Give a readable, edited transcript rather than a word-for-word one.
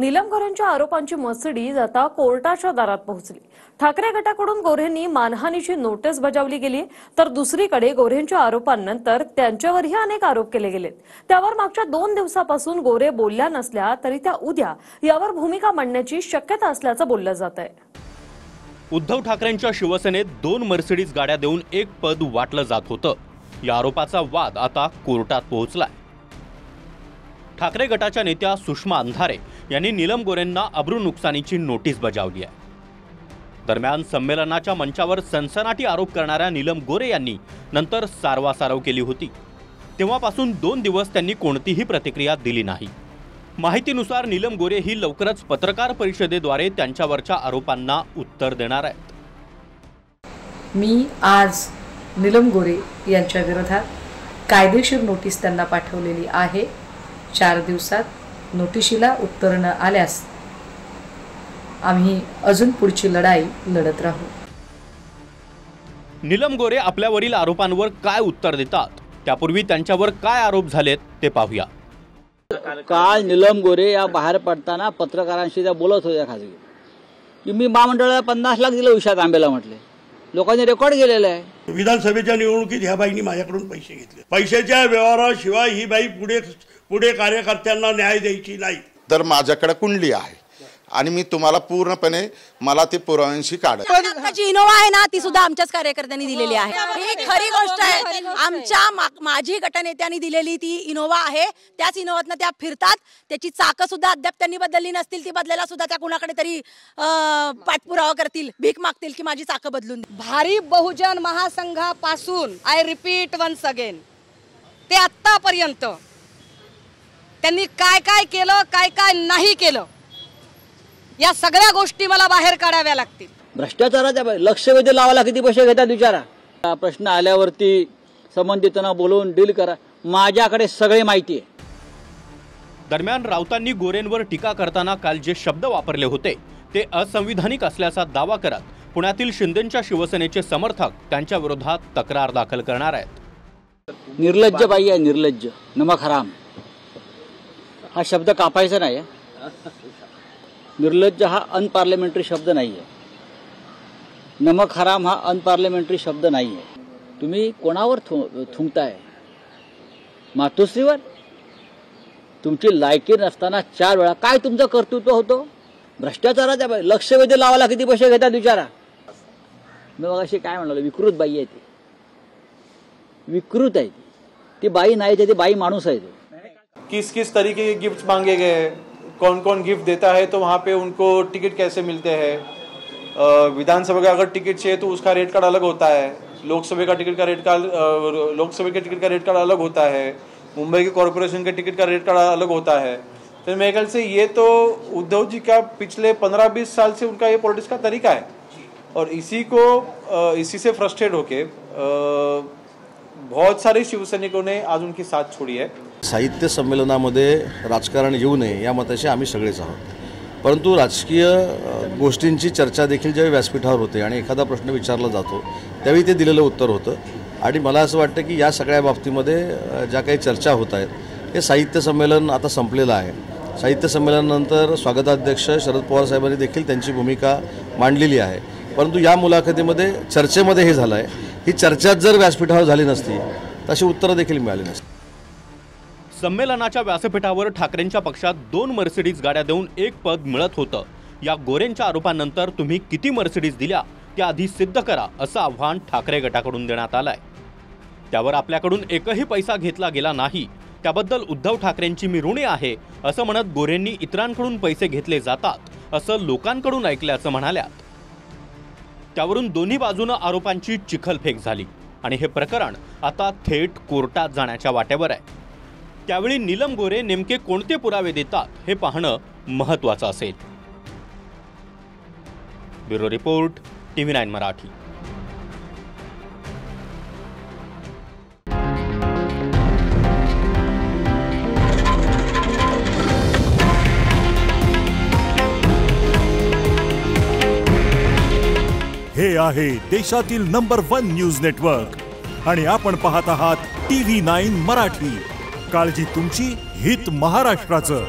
नीलम गोऱ्हेंच्या आरोपांची मर्सिडीज आता कोर्टाच्या दारात पोहोचली। ठाकरे गटाकडून गोऱ्हेंनी मानहानीची नोटीस बजावली गेली, तर दुसरीकडे गोऱ्हेंच्या आरोपांनंतर त्यांच्यावरही अनेक आरोप केले गेलेत। त्यावर मागच्या 2 दिवसापासून गोरे बोलल्या नसल्या तरी त्या उद्या यावर भूमिका मांडण्याची शक्यता असल्याचं बोललं जात आहे। उद्धव ठाकरेंच्या शिवसेनेत 2 मर्सिडीज गाड्या देऊन एक पद वाटलं जात होतं। या आरोपाचा वाद आता कोर्टात पोहोचलाय। ठाकरे गटाच्या नेत्या सुषमा अंधारे यांनी नीलम गोऱ्हेंना अब्रू नुकसानीची नोटीस बजावली आहे। दरम्यान संमेलनाच्या मंचावर सनसनाटी आरोप करणाऱ्या नीलम गोऱ्हे यांनी नंतर सारवासारव केली होती। तेव्हापासून 2 दिवस त्यांनी कोणतीही प्रतिक्रिया दिली नाही। माहितीनुसार नीलम गोऱ्हे ही लवकरच पत्रकार परिषदेद्वारे त्यांच्यावरच्या आरोपांना उत्तर देणार आहेत। मी आज नीलम गोऱ्हे यांच्या विरोधात कायदेशीर नोटीस त्यांना पाठवलेली आहे। 4 दिवसात नोटिशीला उत्तर न आल्यास आम्ही अजून पुढची लढाई लढत राहू। नीलम गोऱ्हे आपल्यावरील आरोपांवर काय उत्तर देतात, त्यापूर्वी त्यांच्यावर काय आरोप झालेत ते पाहूया। काल नीलम गोऱ्हे या बाहेर पडताना पत्रकारांशी त्या बोलत होत्या खाजगी की मी महामंडळाला 50 लाख दिलं विषयात आंबेला म्हटले। लोकांनी रेकॉर्ड केलेलं आहे। विधानसभेच्या निवडणुकीत ह्या बाईंनी माझ्याकडून पैसे घेतले। पैशाच्या व्यवहाराशिवाय ही बाई पुढे कार्यकर्त्यांना न्याय द्यायची नाही। तर माझ्याकडे कुंडली आहे आणि मी तुम्हाला पूर्णपणे मला ते पुराव्यांशी काढ। जी इनोवा आहे ना ती सुद्धा आमच्याच कार्यकर्त्यांनी दिलेली आहे। ही खरी गोष्ट आहे। आमच्या माझी गटनेत्यांनी दिलेली ती इनोवा आहे। त्याच इनोवातनं त्या फिरतात। त्याची चाकं सुद्धा अद्याप त्यांनी बदलली नसतील, ती बदलायला सुद्धा त्या कुणाकडे तरी पाठपुरावा करतील, भीक मागतील की माझी चाकं बदलून। भारी बहुजन महासंघापासून आय रिपीट वन्स अगेन ते आतापर्यंत त्यांनी काय काय केलं, काय काय नाही केलं, या सगळ्या गोष्टी मला बाहेर काढाव्या लागतील। भ्रष्टाचाराच्या लक्षवेधी लावायला किती पैसे घेतात विचारा। प्रश्न आल्यावरती संबंधितांना बोलवून डील करा। माझ्याकडे सगळे माहिती आहे। दरम्यान राऊतांनी गोरेंवर टीका करताना काल जे शब्द वापरले होते ते असंविधानिक असल्याचा दावा करत पुण्यातील शिंदेंच्या शिवसेनेचे समर्थक त्यांच्या विरोधात तक्रार दाखल करणार आहेत। निर्लज्ज बाई आहे, निर्लज्ज, नमक हराम हा शब्द कापायचा नाही। निर्लज्ज हा अनपार्लिमेंटरी शब्द नाही आहे। नमक हराम हा अनपार्लिमेंटरी शब्द नाही आहे। तुम्ही कोणावर थुंकताय? मातोश्रीवर? तुमची लायकी नसताना 4 वेळा काय तुमचं कर्तृत्व होतं? भ्रष्टाचाराच्या लक्षवेधी लावायला किती पैसे घेतात विचारा। मी अशी काय म्हणालो, विकृत बाई आहे ती, विकृत आहे ती बाई नाही, ती बाई माणूस आहे। किस किस तरीके के गिफ्ट मांगे गए, कौन कौन गिफ्ट देता है, तो वहाँ पे उनको टिकट कैसे मिलते हैं। विधानसभा का अगर टिकट चाहिए तो उसका रेट कार्ड अलग होता है। लोकसभा का टिकट का रेट कार्ड अलग होता है। मुंबई के कॉरपोरेशन के टिकट का रेट कार्ड अलग होता है। तो मेरे ख्याल से ये तो उद्धव जी का पिछले 15-20 साल से उनका ये पॉलिटिक्स का तरीका है और इसी से फ्रस्ट्रेट होके बहुत सारे शिवसैनिकों ने आज उनकी साथ छोड़ी है। साहित्य संमेलनामध्ये राजकारण येऊ नये या मताशी आम्ही सगळेच आहोत, परंतु राजकीय गोष्टींची चर्चा देखील ज्यावेळी व्यासपीठावर होते आणि एखादा प्रश्न विचारला जातो त्यावेळी ते दिलेलं उत्तर होतं। आणि मला असं वाटतं की या सगळ्या बाबतीमध्ये ज्या काही चर्चा होत आहेत हे साहित्य संमेलन आता संपलेलं आहे। साहित्य संमेलनानंतर स्वागताध्यक्ष शरद पवार साहेबांनी देखील त्यांची भूमिका मांडलेली आहे, परंतु या मुलाखतीमध्ये चर्चेमध्ये हे झालं आहे। ही चर्चा जर व्यासपीठावर झाली नसती तशी उत्तरं देखील मिळाली नसती। संमेलनाच्या व्यासपीठावर ठाकरेंच्या पक्षात 2 मर्सिडीज गाड्या देऊन एक पद मिळत होतं। या गोरेंच्या आरोपांनंतर तुम्ही किती मर्सिडीज दिल्या त्या आधी सिद्ध करा असं आव्हान ठाकरे गटाकडून देण्यात आलंय। त्यावर आपल्याकडून एकही पैसा घेतला गेला नाही, त्याबद्दल उद्धव ठाकरेंची मी ऋणी आहे असं म्हणत गोरेंनी इतरांकडून पैसे घेतले जातात असं लोकांकडून ऐकल्याचं म्हणाल्यात। त्यावरून दोन्ही बाजूने आरोपांची चिखलफेक झाली आणि हे प्रकरण आता थेट कोर्टात जाण्याच्या वाटेवर आहे। त्यावेळी नीलम गोऱ्हे नेमके कोणते पुरावे देतात हे पाहणं महत्त्वाचं असेल। Bureau report, TV9 Marathi. हे आहे देशातील नंबर 1 न्यूज नेटवर्क आणि आपण पाहत आहात TV9 मराठी। काळजी तुमची, हित महाराष्ट्राचं।